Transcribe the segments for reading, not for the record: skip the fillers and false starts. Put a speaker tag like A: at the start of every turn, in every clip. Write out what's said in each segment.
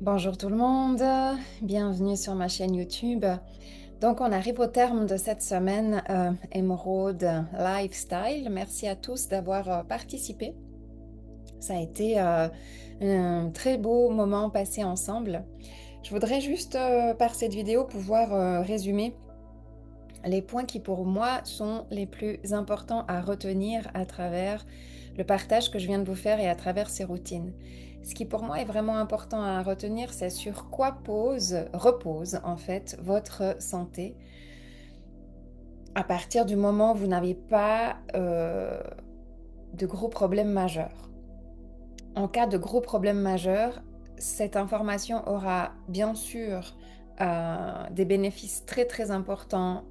A: Bonjour tout le monde, bienvenue sur ma chaîne YouTube. Donc on arrive au terme de cette semaine Émeraude Lifestyle. Merci à tous d'avoir participé. Ça a été un très beau moment passé ensemble. Je voudrais juste par cette vidéo pouvoir résumer les points qui pour moi sont les plus importants à retenir à travers le partage que je viens de vous faire et à travers ces routines. Ce qui pour moi est vraiment important à retenir, c'est sur quoi repose en fait votre santé à partir du moment où vous n'avez pas de gros problèmes majeurs. En cas de gros problèmes majeurs, cette information aura bien sûr des bénéfices très très importants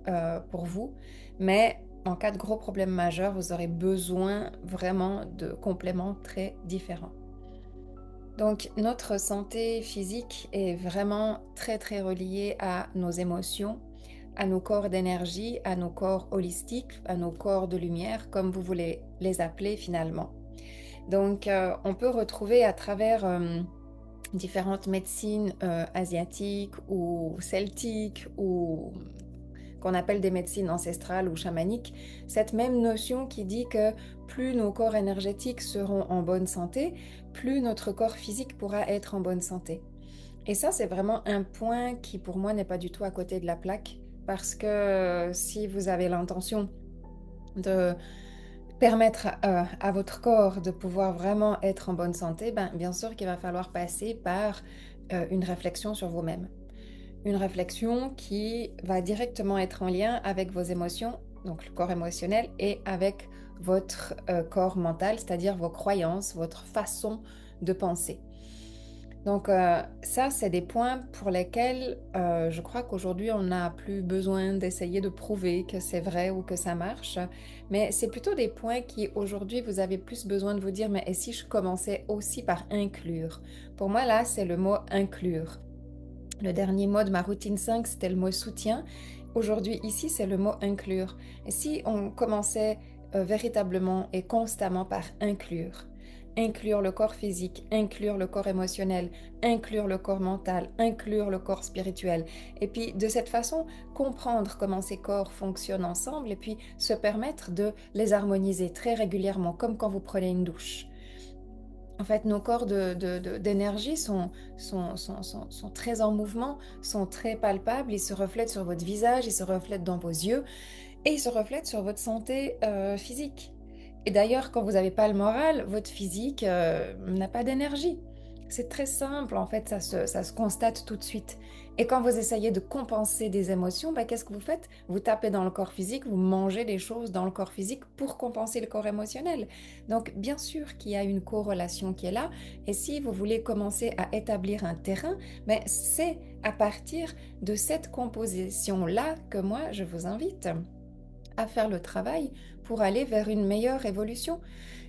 A: pour vous, mais en cas de gros problèmes majeurs, vous aurez besoin vraiment de compléments très différents. Donc notre santé physique est vraiment très très reliée à nos émotions, à nos corps d'énergie, à nos corps holistiques, à nos corps de lumière, comme vous voulez les appeler finalement. Donc on peut retrouver à travers différentes médecines asiatiques ou celtiques ou qu'on appelle des médecines ancestrales ou chamaniques, cette même notion qui dit que plus nos corps énergétiques seront en bonne santé, plus notre corps physique pourra être en bonne santé. Et ça, c'est vraiment un point qui pour moi n'est pas du tout à côté de la plaque, parce que si vous avez l'intention de permettre à votre corps de pouvoir vraiment être en bonne santé, ben, bien sûr qu'il va falloir passer par une réflexion sur vous-même. Une réflexion qui va directement être en lien avec vos émotions, donc le corps émotionnel, et avec votre corps mental, c'est-à-dire vos croyances, votre façon de penser. Donc ça, c'est des points pour lesquels je crois qu'aujourd'hui, on n'a plus besoin d'essayer de prouver que c'est vrai ou que ça marche, mais c'est plutôt des points qui, aujourd'hui, vous avez plus besoin de vous dire, mais et si je commençais aussi par inclure? Pour moi, là, c'est le mot inclure. Le dernier mot de ma routine 5, c'était le mot soutien. Aujourd'hui, ici, c'est le mot inclure. Et si on commençait véritablement et constamment par inclure, inclure le corps physique, inclure le corps émotionnel, inclure le corps mental, inclure le corps spirituel, et puis de cette façon, comprendre comment ces corps fonctionnent ensemble et puis se permettre de les harmoniser très régulièrement, comme quand vous prenez une douche. En fait, nos corps d'énergie sont très en mouvement, sont très palpables, ils se reflètent sur votre visage, ils se reflètent dans vos yeux et ils se reflètent sur votre santé physique. Et d'ailleurs, quand vous n'avez pas le moral, votre physique n'a pas d'énergie. C'est très simple, en fait, ça se constate tout de suite. Et quand vous essayez de compenser des émotions, bah, qu'est-ce que vous faites? Vous tapez dans le corps physique, vous mangez des choses dans le corps physique pour compenser le corps émotionnel. Donc, bien sûr qu'il y a une corrélation qui est là. Et si vous voulez commencer à établir un terrain, mais c'est à partir de cette composition-là que moi, je vous invite à faire le travail pour aller vers une meilleure évolution.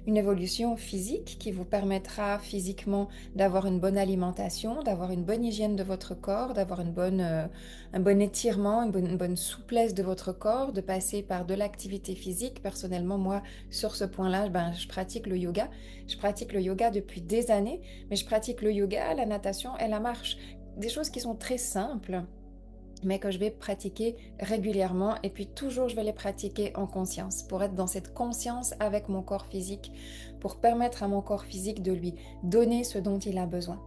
A: Une évolution physique qui vous permettra physiquement d'avoir une bonne alimentation, d'avoir une bonne hygiène de votre corps, d'avoir un bon étirement, une bonne souplesse de votre corps, de passer par de l'activité physique. Personnellement, moi, sur ce point-là, ben, je pratique le yoga. Je pratique le yoga depuis des années, mais je pratique le yoga, la natation et la marche. Des choses qui sont très simples mais que je vais pratiquer régulièrement et puis toujours je vais les pratiquer en conscience pour être dans cette conscience avec mon corps physique, pour permettre à mon corps physique de lui donner ce dont il a besoin.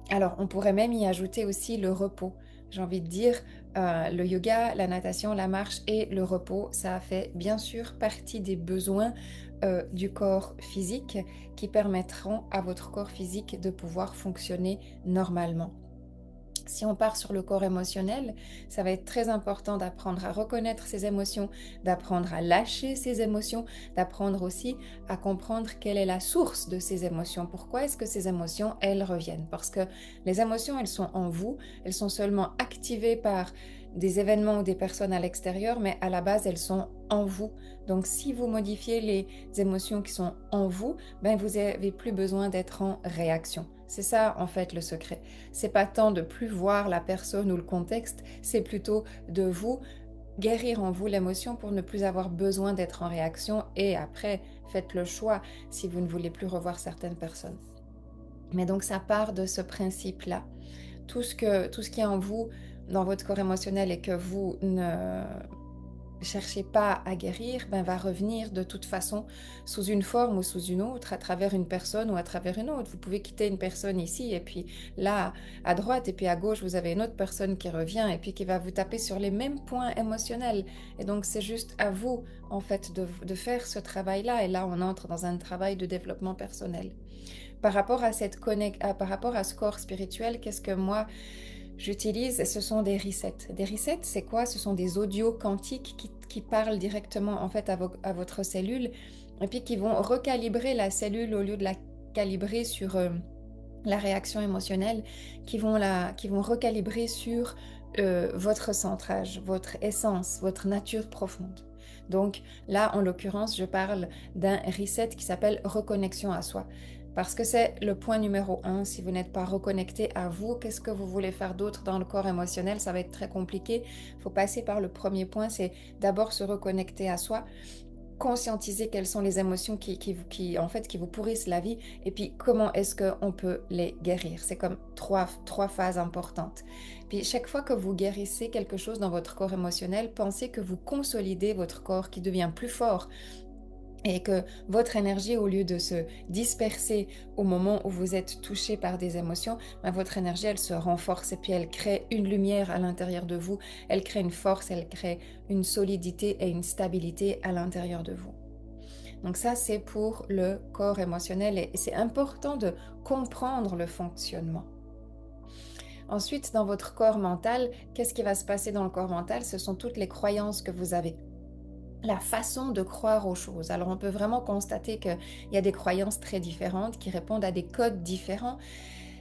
A: Alors on pourrait même y ajouter aussi le repos. J'ai envie de dire, le yoga, la natation, la marche et le repos, ça fait bien sûr partie des besoins du corps physique qui permettront à votre corps physique de pouvoir fonctionner normalement. Si on part sur le corps émotionnel, ça va être très important d'apprendre à reconnaître ses émotions, d'apprendre à lâcher ses émotions, d'apprendre aussi à comprendre quelle est la source de ces émotions. Pourquoi est-ce que ces émotions, elles reviennent? Parce que les émotions, elles sont en vous, elles sont seulement activées par des événements ou des personnes à l'extérieur, mais à la base, elles sont en vous. Donc, si vous modifiez les émotions qui sont en vous, ben, vous n'avez plus besoin d'être en réaction. C'est ça, en fait, le secret. C'est pas tant de plus voir la personne ou le contexte, c'est plutôt de vous guérir en vous l'émotion pour ne plus avoir besoin d'être en réaction et après, faites le choix si vous ne voulez plus revoir certaines personnes. Mais donc ça part de ce principe-là. Tout ce qui est en vous, dans votre corps émotionnel et que vous ne cherchez pas à guérir, ben, va revenir de toute façon sous une forme ou sous une autre, à travers une personne ou à travers une autre. Vous pouvez quitter une personne ici et puis là, à droite et puis à gauche, vous avez une autre personne qui revient et puis qui va vous taper sur les mêmes points émotionnels. Et donc c'est juste à vous, en fait, de faire ce travail-là. Et là, on entre dans un travail de développement personnel. Par rapport à par rapport à ce corps spirituel, qu'est-ce que moi j'utilise? Ce sont des resets. Des resets, c'est quoi? Ce sont des audios quantiques qui parlent directement en fait à votre cellule et puis qui vont recalibrer la cellule au lieu de la calibrer sur la réaction émotionnelle, qui vont recalibrer sur votre centrage, votre essence, votre nature profonde. Donc là, en l'occurrence, je parle d'un reset qui s'appelle reconnexion à soi. Parce que c'est le point numéro un. Si vous n'êtes pas reconnecté à vous, qu'est-ce que vous voulez faire d'autre dans le corps émotionnel? Ça va être très compliqué. Il faut passer par le premier point, c'est d'abord se reconnecter à soi, conscientiser quelles sont les émotions en fait, qui vous pourrissent la vie et puis comment est-ce qu'on peut les guérir. C'est comme trois phases importantes. Puis chaque fois que vous guérissez quelque chose dans votre corps émotionnel, pensez que vous consolidez votre corps qui devient plus fort et que votre énergie, au lieu de se disperser au moment où vous êtes touché par des émotions, ben, votre énergie, elle se renforce et puis elle crée une lumière à l'intérieur de vous, elle crée une force, elle crée une solidité et une stabilité à l'intérieur de vous. Donc ça, c'est pour le corps émotionnel et c'est important de comprendre le fonctionnement. Ensuite, dans votre corps mental, qu'est-ce qui va se passer dans le corps mental? Ce sont toutes les croyances que vous avez, la façon de croire aux choses. Alors on peut vraiment constater qu'il y a des croyances très différentes qui répondent à des codes différents.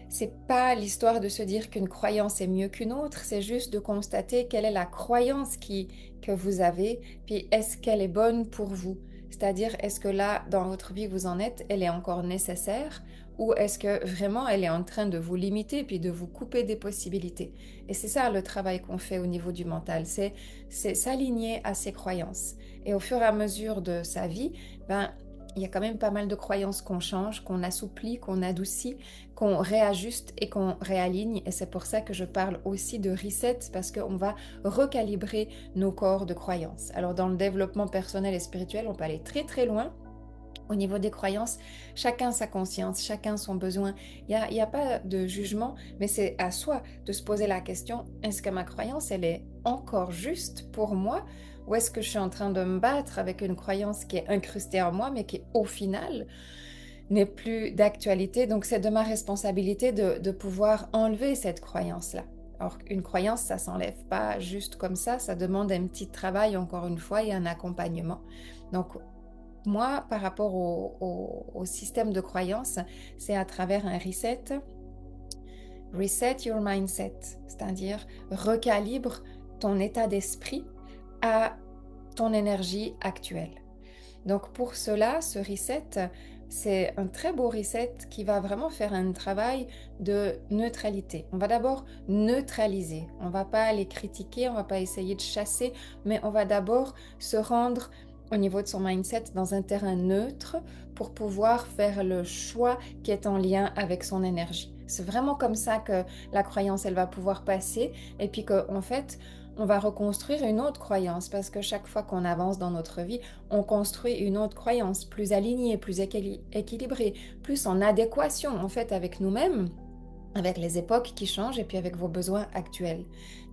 A: C'est pas l'histoire de se dire qu'une croyance est mieux qu'une autre, c'est juste de constater quelle est la croyance que vous avez, puis est-ce qu'elle est bonne pour vous? C'est-à-dire, est-ce que là, dans votre vie, vous en êtes, elle est encore nécessaire? Ou est-ce que vraiment elle est en train de vous limiter puis de vous couper des possibilités? Et c'est ça le travail qu'on fait au niveau du mental, c'est s'aligner à ses croyances. Et au fur et à mesure de sa vie, ben, il y a quand même pas mal de croyances qu'on change, qu'on assouplit, qu'on adoucit, qu'on réajuste et qu'on réaligne. Et c'est pour ça que je parle aussi de reset, parce qu'on va recalibrer nos corps de croyances. Alors dans le développement personnel et spirituel, on peut aller très très loin. Au niveau des croyances, chacun sa conscience, chacun son besoin. Il y a pas de jugement, mais c'est à soi de se poser la question, est-ce que ma croyance, elle est encore juste pour moi? Ou est-ce que je suis en train de me battre avec une croyance qui est incrustée en moi, mais qui au final n'est plus d'actualité? Donc c'est de ma responsabilité de pouvoir enlever cette croyance-là. Or, une croyance, ça s'enlève pas juste comme ça demande un petit travail, encore une fois, et un accompagnement. Donc, moi, par rapport au système de croyance, c'est à travers un reset. Reset your mindset, c'est-à-dire recalibre ton état d'esprit à ton énergie actuelle. Donc pour cela, ce reset, c'est un très beau reset qui va vraiment faire un travail de neutralité. On va d'abord neutraliser. On ne va pas aller critiquer, on ne va pas essayer de chasser, mais on va d'abord se rendre au niveau de son mindset dans un terrain neutre pour pouvoir faire le choix qui est en lien avec son énergie. C'est vraiment comme ça que la croyance, elle va pouvoir passer et puis qu'en fait, on va reconstruire une autre croyance parce que chaque fois qu'on avance dans notre vie, on construit une autre croyance plus alignée, plus équilibrée, plus en adéquation en fait avec nous-mêmes, avec les époques qui changent et puis avec vos besoins actuels.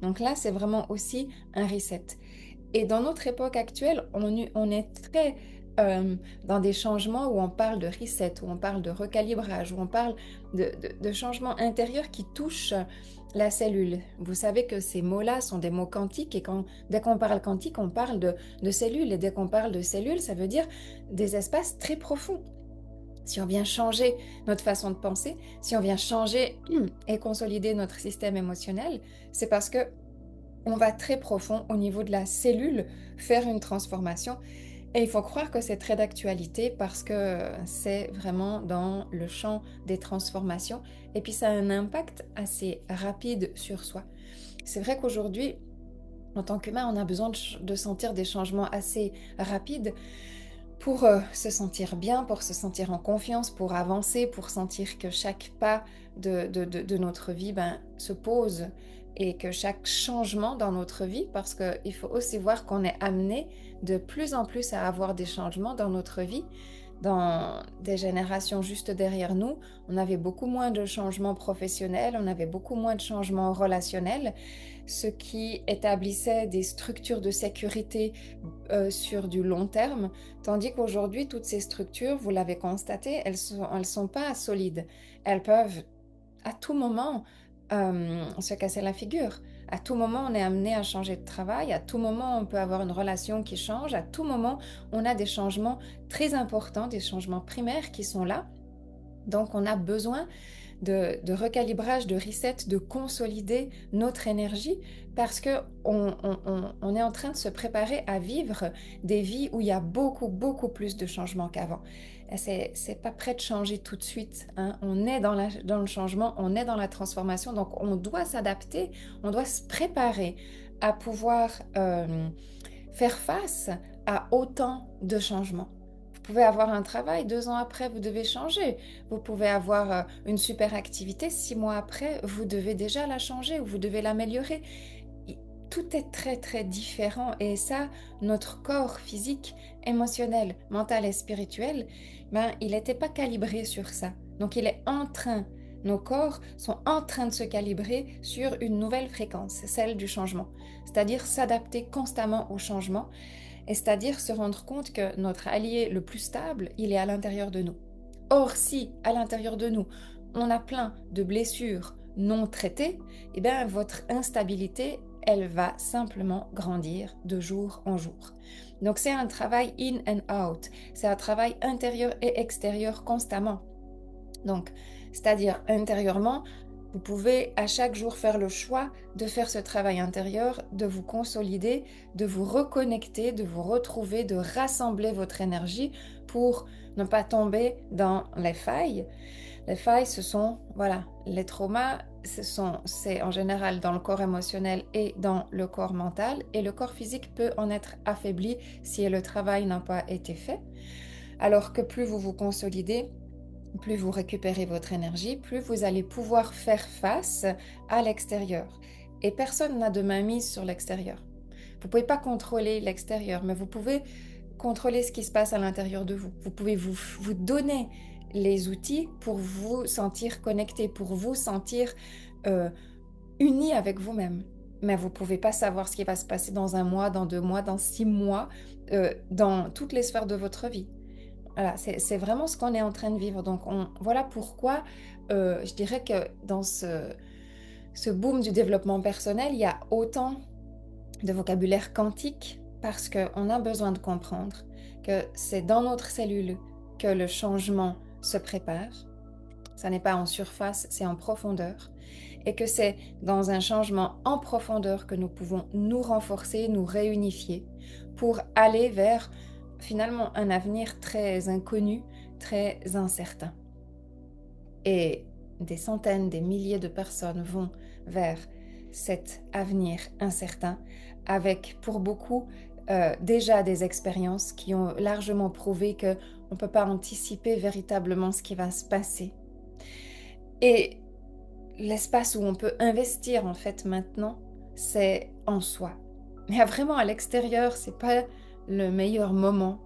A: Donc là, c'est vraiment aussi un reset. Et dans notre époque actuelle, on est très dans des changements où on parle de reset, où on parle de recalibrage, où on parle de changements intérieurs qui touchent la cellule. Vous savez que ces mots-là sont des mots quantiques et dès qu'on parle quantique, on parle de cellules. Et dès qu'on parle de cellules, ça veut dire des espaces très profonds. Si on vient changer notre façon de penser, si on vient changer et consolider notre système émotionnel, c'est parce que on va très profond au niveau de la cellule faire une transformation. Et il faut croire que c'est très d'actualité parce que c'est vraiment dans le champ des transformations. Et puis ça a un impact assez rapide sur soi. C'est vrai qu'aujourd'hui, en tant qu'humain, on a besoin de sentir des changements assez rapides pour se sentir bien, pour se sentir en confiance, pour avancer, pour sentir que chaque pas de notre vie se pose et que chaque changement dans notre vie, parce qu'il faut aussi voir qu'on est amené de plus en plus à avoir des changements dans notre vie. Dans des générations juste derrière nous, on avait beaucoup moins de changements professionnels, on avait beaucoup moins de changements relationnels, ce qui établissait des structures de sécurité sur du long terme, tandis qu'aujourd'hui, toutes ces structures, vous l'avez constaté, elles sont pas solides. Elles peuvent à tout moment se casser la figure. À tout moment, on est amené à changer de travail. À tout moment, on peut avoir une relation qui change. À tout moment, on a des changements très importants, des changements primaires qui sont là. Donc, on a besoin de recalibrage, de reset, de consolider notre énergie parce que on est en train de se préparer à vivre des vies où il y a beaucoup, beaucoup plus de changements qu'avant. C'est pas prêt de changer tout de suite, hein. On est dans le changement, on est dans la transformation, donc on doit s'adapter, on doit se préparer à pouvoir faire face à autant de changements. Vous pouvez avoir un travail, 2 ans après, vous devez changer. Vous pouvez avoir une super activité, 6 mois après, vous devez déjà la changer ou vous devez l'améliorer. Tout est très très différent et ça, notre corps physique, émotionnel, mental et spirituel, il n'était pas calibré sur ça. Donc il est en train, nos corps sont en train de se calibrer sur une nouvelle fréquence, celle du changement. C'est-à-dire s'adapter constamment au changement et c'est-à-dire se rendre compte que notre allié le plus stable, il est à l'intérieur de nous. Or, si à l'intérieur de nous, on a plein de blessures non traitées, eh bien, votre instabilité, elle va simplement grandir de jour en jour. Donc, c'est un travail in and out. C'est un travail intérieur et extérieur constamment. Donc, c'est-à-dire intérieurement, vous pouvez à chaque jour faire le choix de faire ce travail intérieur, de vous consolider, de vous reconnecter, de vous retrouver, de rassembler votre énergie pour ne pas tomber dans les failles. Les failles, ce sont, voilà, les traumas, c'est en général dans le corps émotionnel et dans le corps mental, et le corps physique peut en être affaibli si le travail n'a pas été fait. Alors que plus vous vous consolidez, plus vous récupérez votre énergie, plus vous allez pouvoir faire face à l'extérieur. Et personne n'a de mainmise sur l'extérieur. Vous ne pouvez pas contrôler l'extérieur, mais vous pouvez contrôler ce qui se passe à l'intérieur de vous. Vous pouvez vous donner les outils pour vous sentir connecté, pour vous sentir uni avec vous-même. Mais vous ne pouvez pas savoir ce qui va se passer dans 1 mois, dans 2 mois, dans 6 mois, dans toutes les sphères de votre vie. Voilà, c'est vraiment ce qu'on est en train de vivre. Donc, voilà pourquoi je dirais que dans ce boom du développement personnel, il y a autant de vocabulaire quantique parce qu'on a besoin de comprendre que c'est dans notre cellule que le changement se prépare. Ça n'est pas en surface, c'est en profondeur. Et que c'est dans un changement en profondeur que nous pouvons nous renforcer, nous réunifier pour aller vers finalement un avenir très inconnu, très incertain. Et des centaines, des milliers de personnes vont vers cet avenir incertain avec pour beaucoup déjà des expériences qui ont largement prouvé qu'on ne peut pas anticiper véritablement ce qui va se passer. Et l'espace où on peut investir en fait maintenant, c'est en soi. Mais vraiment à l'extérieur, c'est pas le meilleur moment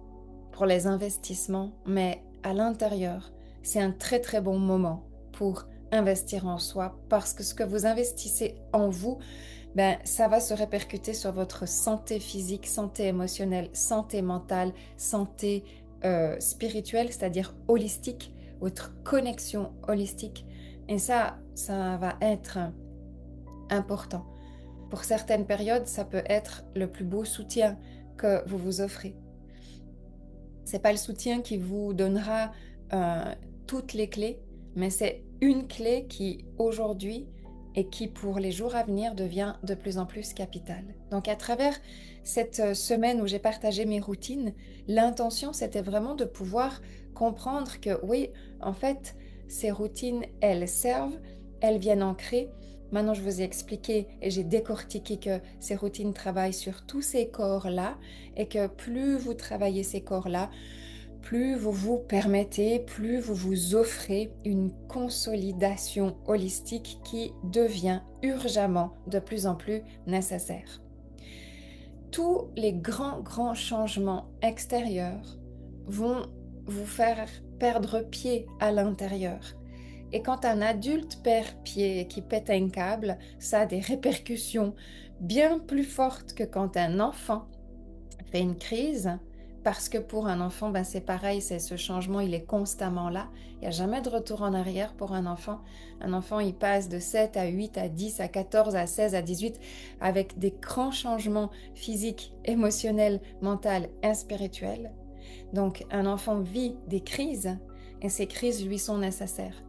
A: pour les investissements, mais à l'intérieur, c'est un très très bon moment pour investir en soi parce que ce que vous investissez en vous, ça va se répercuter sur votre santé physique, santé émotionnelle, santé mentale, santé spirituelle, c'est-à-dire holistique, votre connexion holistique. Et ça va être important. Pour certaines périodes, ça peut être le plus beau soutien que vous vous offrez. C'est pas le soutien qui vous donnera toutes les clés, mais c'est une clé qui aujourd'hui et qui pour les jours à venir devient de plus en plus capitale. Donc à travers cette semaine où j'ai partagé mes routines, l'intention c'était vraiment de pouvoir comprendre que oui, en fait, ces routines, elles servent, elles viennent ancrer. Maintenant, je vous ai expliqué et j'ai décortiqué que ces routines travaillent sur tous ces corps-là et que plus vous travaillez ces corps-là, plus vous vous permettez, plus vous vous offrez une consolidation holistique qui devient urgemment de plus en plus nécessaire. Tous les grands changements extérieurs vont vous faire perdre pied à l'intérieur. Et quand un adulte perd pied et qui pète un câble, ça a des répercussions bien plus fortes que quand un enfant fait une crise, parce que pour un enfant, ben c'est pareil, c'est ce changement, il est constamment là. Il n'y a jamais de retour en arrière pour un enfant. Un enfant, il passe de 7 à 8, à 10, à 14, à 16, à 18, avec des grands changements physiques, émotionnels, mentaux et spirituels. Donc, un enfant vit des crises, et ces crises lui sont nécessaires.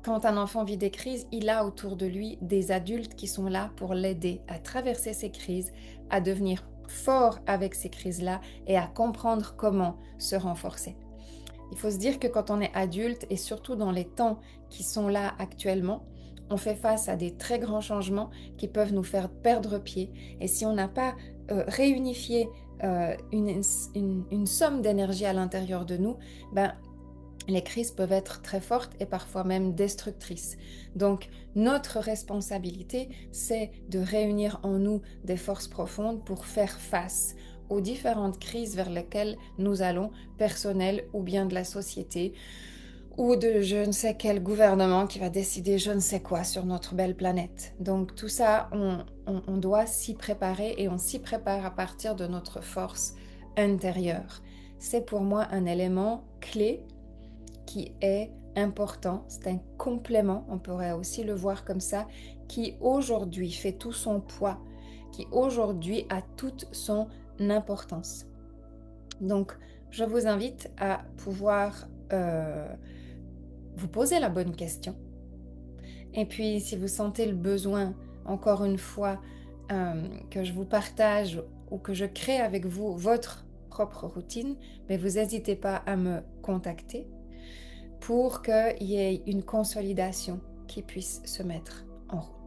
A: Quand un enfant vit des crises, il a autour de lui des adultes qui sont là pour l'aider à traverser ces crises, à devenir fort avec ces crises-là et à comprendre comment se renforcer. Il faut se dire que quand on est adulte, et surtout dans les temps qui sont là actuellement, on fait face à des très grands changements qui peuvent nous faire perdre pied. Et si on n'a pas réunifié une somme d'énergie à l'intérieur de nous, ben, les crises peuvent être très fortes et parfois même destructrices. Donc, notre responsabilité, c'est de réunir en nous des forces profondes pour faire face aux différentes crises vers lesquelles nous allons, personnelles ou bien de la société, ou de je ne sais quel gouvernement qui va décider je ne sais quoi sur notre belle planète. Donc, tout ça, on doit s'y préparer et on s'y prépare à partir de notre force intérieure. C'est pour moi un élément clé qui est important, c'est un complément, on pourrait aussi le voir comme ça, qui aujourd'hui fait tout son poids, qui aujourd'hui a toute son importance. Donc, je vous invite à pouvoir vous poser la bonne question. Et puis, si vous sentez le besoin, encore une fois, que je vous partage ou que je crée avec vous votre propre routine, mais vous n'hésitez pas à me contacter pour qu'il y ait une consolidation qui puisse se mettre en route.